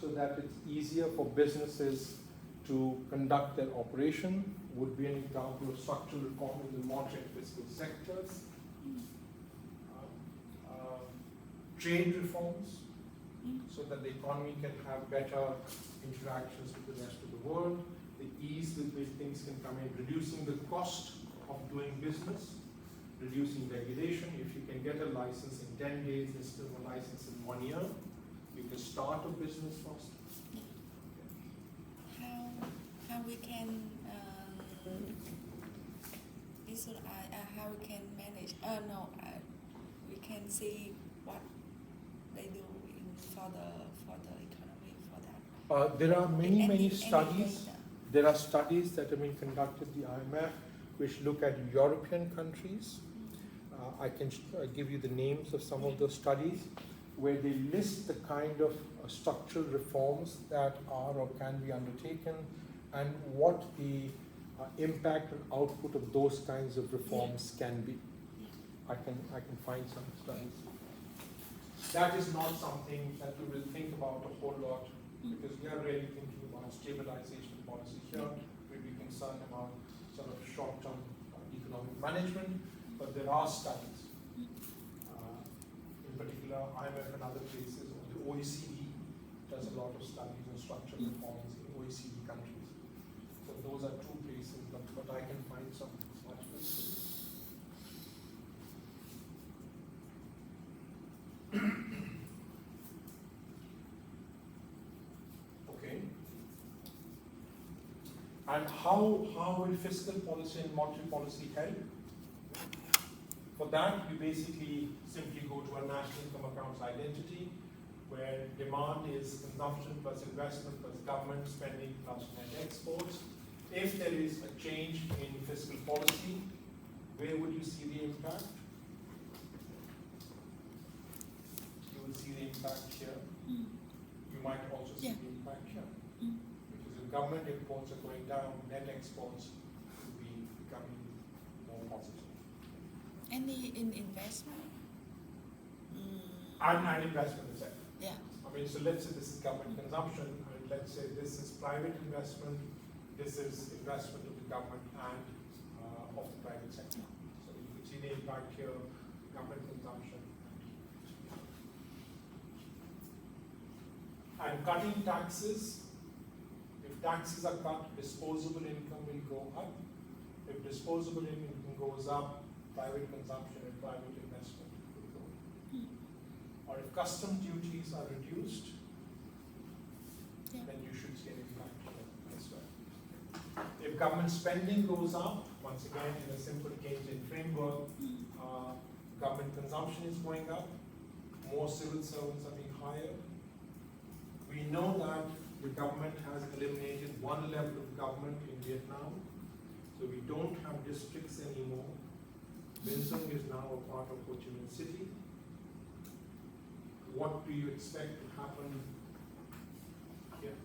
so that it's easier for businesses to conduct their operation would be an example of structural reform in the monetary and fiscal sectors. Trade reforms so that the economy can have better interactions with the rest of the world. The ease with which things can come in, reducing the cost of doing business, reducing regulation. If you can get a license in 10 days instead of a license in 1 year, you can start a business faster. How we can how we can manage? We can see what they do for the economy for that. There are many studies. Data. There are studies that have been conducted at the IMF which look at European countries. I can give you the names of some of those studies where they list the kind of structural reforms that are or can be undertaken and what the impact and output of those kinds of reforms can be. I can find some studies. That is not something that we will think about a whole lot, because we are really thinking about stabilization policy here. We'll be concerned about sort of short-term economic management, but there are studies. In particular, IMF and other places, the OECD does a lot of studies on structural reforms in OECD countries. So those are two places, but I can find some much better. And how will fiscal policy and monetary policy help? For that, we basically simply go to a national income accounts identity, where demand is consumption plus investment plus government spending plus net exports. If there is a change in fiscal policy, where would you see the impact? You will see the impact here. You might also see the impact here. Because if government imports are going down, net exports will be becoming more positive. Any in investment? And investment is sector. Yeah. I mean, so let's say this is government consumption, and let's say this is private investment, this is investment of the government and of the private sector. So you could see the impact here, government consumption. And cutting taxes, if taxes are cut, disposable income will go up. If disposable income goes up, private consumption and private investment will go up. Or if custom duties are reduced, then you should see an impact here as well. If government spending goes up, once again in a simple Keynesian framework, government consumption is going up, more civil servants are being hired. We know that the government has eliminated one level of government in Vietnam, so we don't have districts anymore. Vientiane is now a part of Ho Chi Minh City. What do you expect to happen here?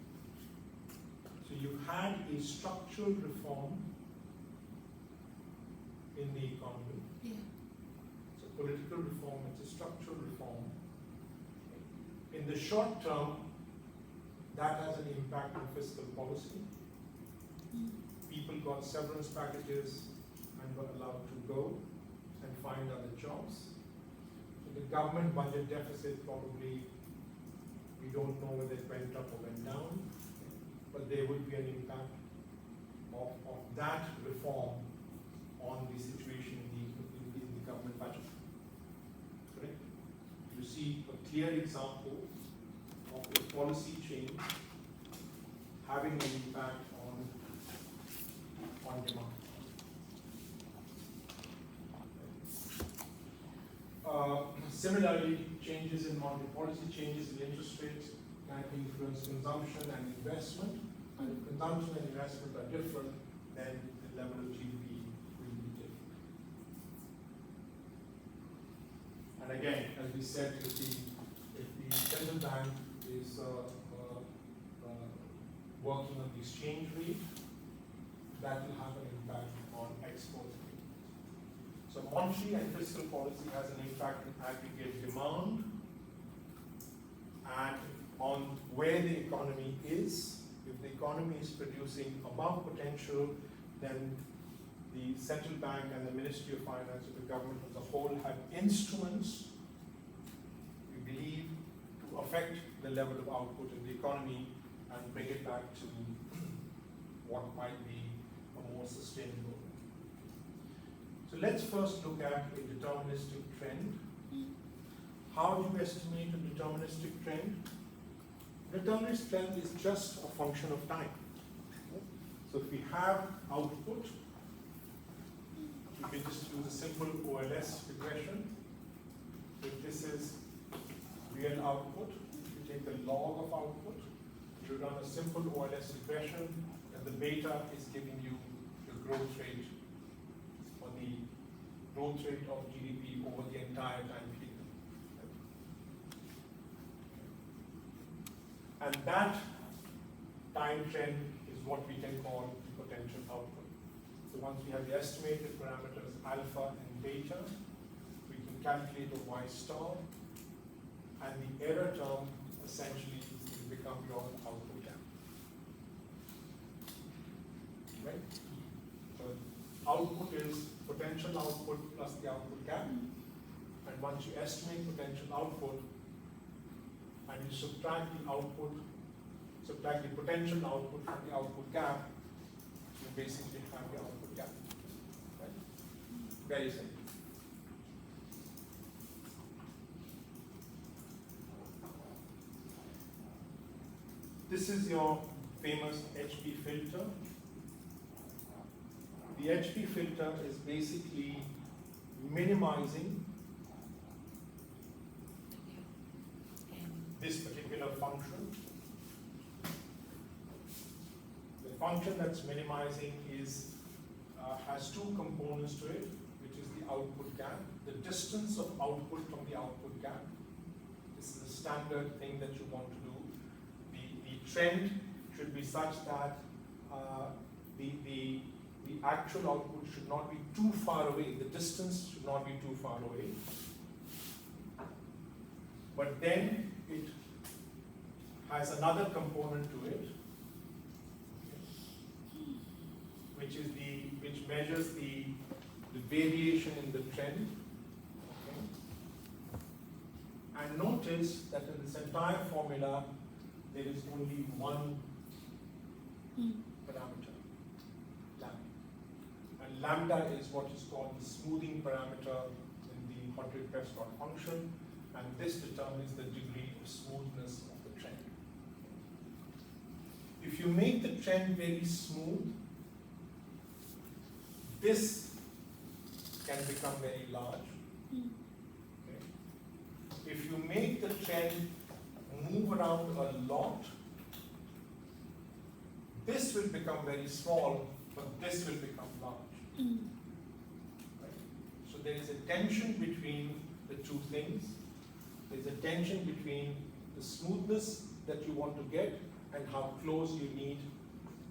So you had a structural reform in the economy. Yeah. It's a political reform, it's a structural reform. In the short term, that has an impact on fiscal policy. People got severance packages and were allowed to go and find other jobs. So the government budget deficit probably, we don't know whether it went up or went down, but there would be an impact of that reform on the situation in the government budget. Correct? You see a clear example of a policy change having an impact on demand. Similarly, changes in monetary policy, changes in interest rates can influence consumption and investment. And if consumption and investment are different, then the level of GDP will be different. And again, as we said, if the central bank is working on the exchange rate, that will have an impact on exports. So monetary and fiscal policy has an impact on aggregate demand and on where the economy is. If the economy is producing above potential, then the central bank and the Ministry of Finance of the government as a whole have instruments, we believe, to affect the level of output in the economy and bring it back to what might be a more sustainable. So let's first look at a deterministic trend. How do you estimate a deterministic trend? Deterministic trend is just a function of time. So if we have output, you can just use a simple OLS regression. If this is real output, you take the log of output, you run a simple OLS regression, and the beta is giving you the growth rate or the growth rate of GDP over the entire time period. And that time trend is what we can call the potential output. So once we have the estimated parameters alpha and beta, we can calculate a y star, and the error term essentially will become your output gap. Right? So output is potential output plus the output gap, and once you estimate potential output and you subtract the output, subtract the potential output from the output gap, you basically have the output gap. Right? Very simple. This is your famous HP filter. The HP filter is basically minimizing this particular function. The function that's minimizing is has two components to it, which is the output gap, the distance of output from the output gap. This is a standard thing that you want to do. The trend should be such that the actual output should not be too far away. The distance should not be too far away. But then it has another component to it, which measures the variation in the trend. Okay. And notice that in this entire formula, there is only one parameter, lambda. And lambda is what is called the smoothing parameter in the Hodrick-Prescott function, and this determines the degree of smoothness of the trend. If you make the trend very smooth, this can become very large. Okay. If you make the trend move around a lot, this will become very small, but this will become large. Right? So there is a tension between the two things. There is a tension between the smoothness that you want to get and how close you need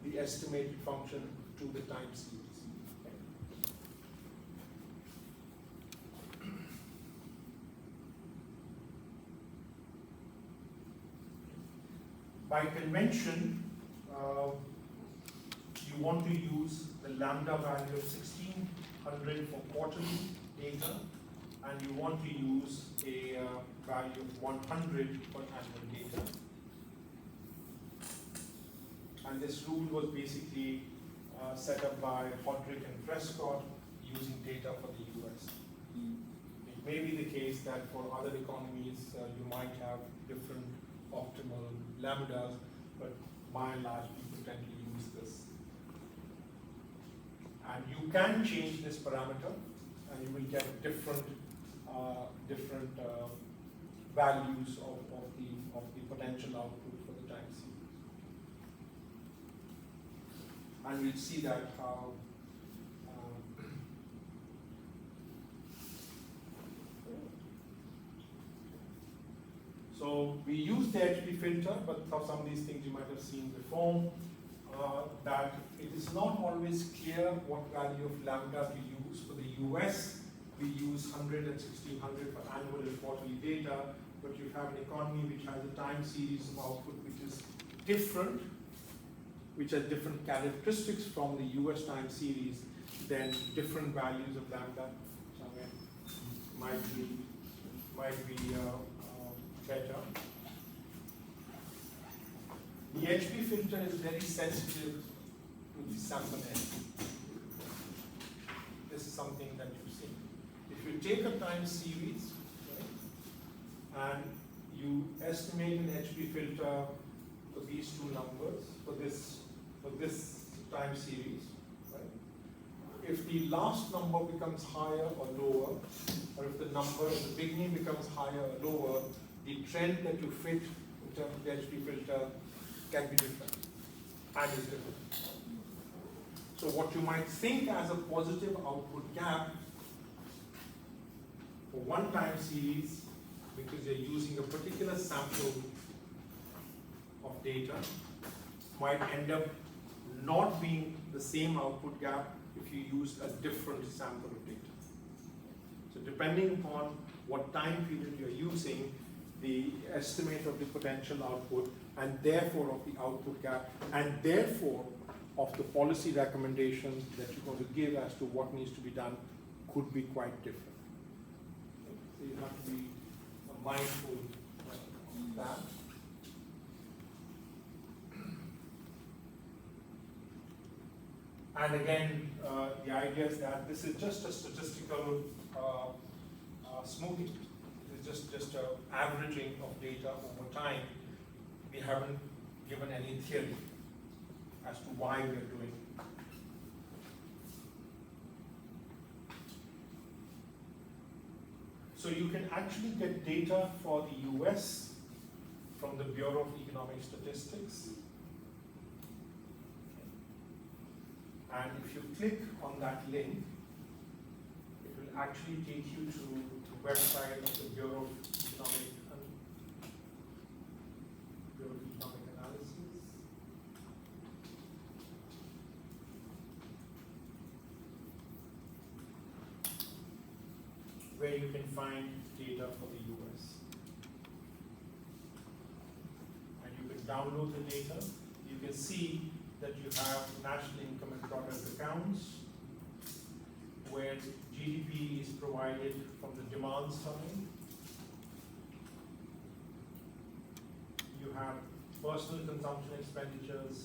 the estimated function to the time series. By convention, you want to use the lambda value of 1600 for quarterly data, and you want to use a value of 100 for annual data. And this rule was basically set up by Hodrick and Prescott using data for the US. It may be the case that for other economies you might have different optimal lambdas, but by and large people tend to use this. And you can change this parameter and you will get different values of the potential output for the time series. And we'll see that how so we use the HP filter, but for some of these things you might have seen before, that it is not always clear what value of lambda to use. For the US, we use 100 and 1600 for annual and quarterly data, but you have an economy which has a time series of output which is different, which has different characteristics from the US time series, then different values of lambda might be better. The HP filter is very sensitive to the sample end. This is something that you've seen. If you take a time series, right, and you estimate an HP filter for these two numbers, for this time series, right? If the last number becomes higher or lower, or if the number in the beginning becomes higher or lower, the trend that you fit in terms of the HP filter can be different and is different. So what you might think as a positive output gap for one time series, because you're using a particular sample of data, might end up not being the same output gap if you use a different sample of data. So depending upon what time period you're using, the estimate of the potential output, and therefore of the output gap, and therefore of the policy recommendations that you're going to give as to what needs to be done could be quite different. So you have to be mindful of that. And again, the idea is that this is just a statistical smoothing. It's just an averaging of data over time. We haven't given any theory as to why we are doing it. So you can actually get data for the US from the Bureau of Economic Statistics. And if you click on that link, it will actually take you to the website of the Bureau of Economic Analysis. Where you can find data for the US. And you can download the data. You can see that you have national income and product accounts, where GDP is provided from the demand side. You have personal consumption expenditures.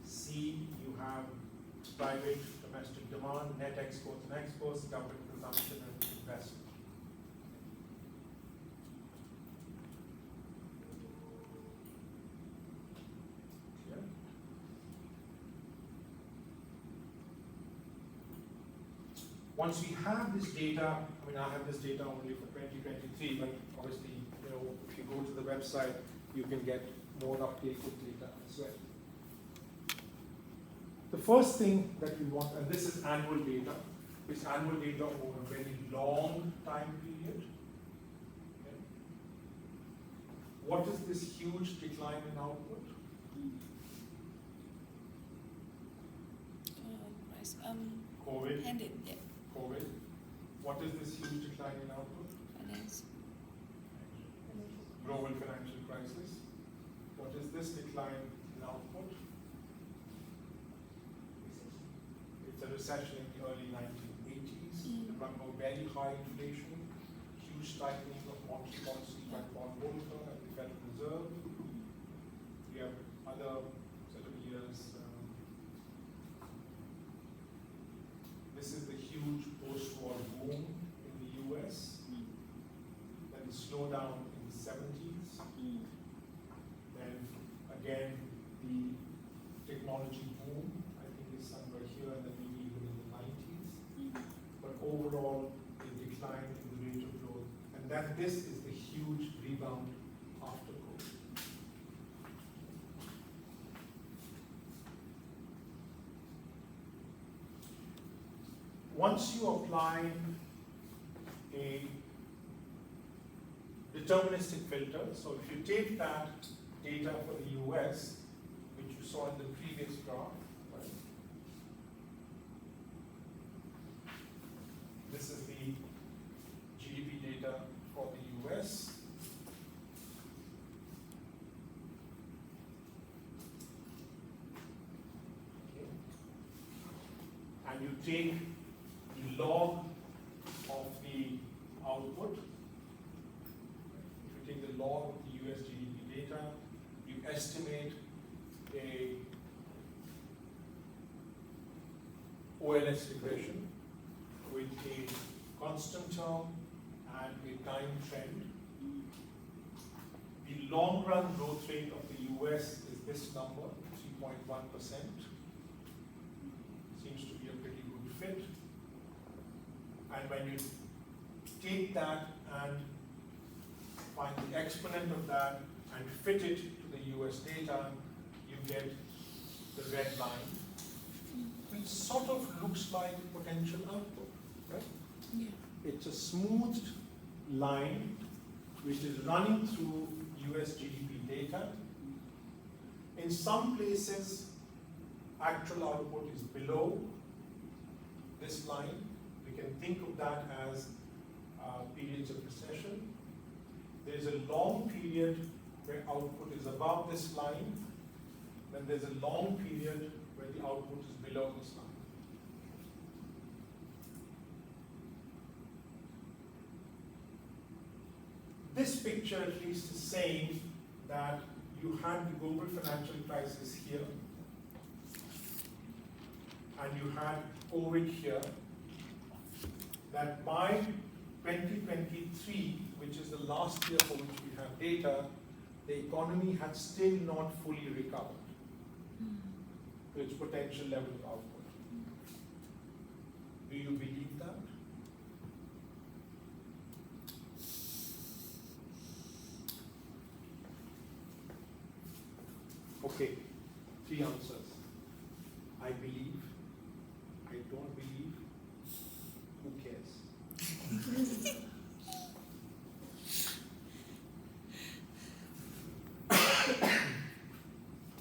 C, you have private domestic demand, net exports and exports, government consumption and investment. Clear? Once we have this data, I mean, I have this data only for 2023, but obviously, you know, if you go to the website, you can get more updated data as well. The first thing that we want, and this is annual data, is annual data over a very long time period. Okay. What is this huge decline in output? COVID. Handed, yeah. COVID. What is this huge decline in output? Finance. Global financial crisis. What is this decline in output? It's a recession in the early 1980s, remember very high inflation, huge tightening of monetary policy by Paul Volcker and the Federal Reserve. We have other set of years. This is the huge post-war boom in the US. Then the slowdown in the 70s. Then again, the technology boom, I think is somewhere here, and then maybe even in the 90s. But overall, a decline in the rate of growth. And that this is the huge rebound after COVID. Once you apply a deterministic filter, so if you take that data for the US, which you saw in the previous graph, right? This is the GDP data for the US. Okay. And you take the log of the output. If you take the log of the US GDP data, you estimate a OLS regression with a constant term and a time trend. The long run growth rate of the US is this number, 3.1%. Seems to be a pretty good fit. And when you take that and find the exponent of that and fit it to the US data, you get the red line, which sort of looks like potential output, right? Yeah. It's a smoothed line which is running through US GDP data. In some places, actual output is below this line. We can think of that as periods of recession. There's a long period where output is above this line. Then there's a long period where the output is below this line. This picture at least is saying that you had the global financial crisis here, and you had COVID here, that by 2023, which is the last year for which we have data, the economy had still not fully recovered to its potential level of output. Do you believe that? Okay, 3 answers. I believe, I don't believe, who cares?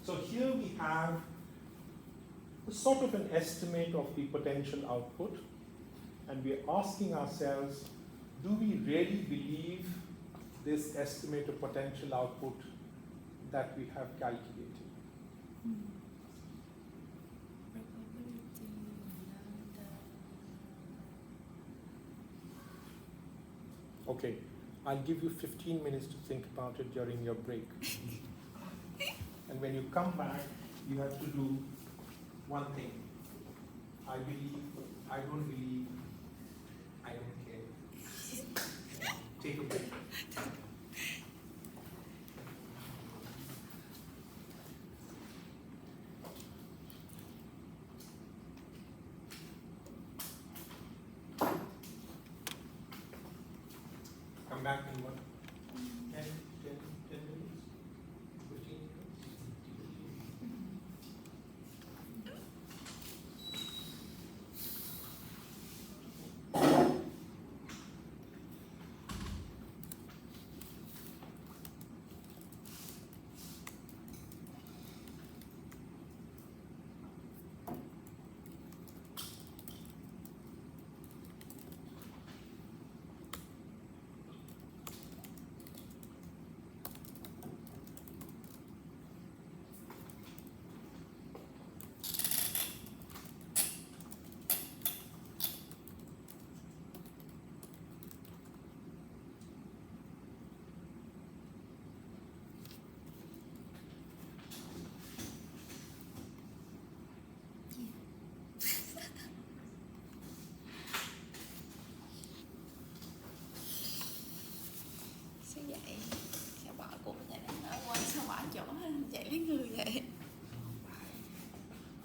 So here we have a sort of an estimate of the potential output, and we are asking ourselves, do we really believe this estimate of potential output that we have calculated? Okay, I'll give you 15 minutes to think about it during your break. And when you come back, you have to do one thing. I believe, I don't believe, I don't care. Take a break. Come back in what? 10 minutes? 15 minutes? Sao vậy? Sao bỏ cuộc vậy? Quên sao bỏ chỗ chạy lấy người vậy?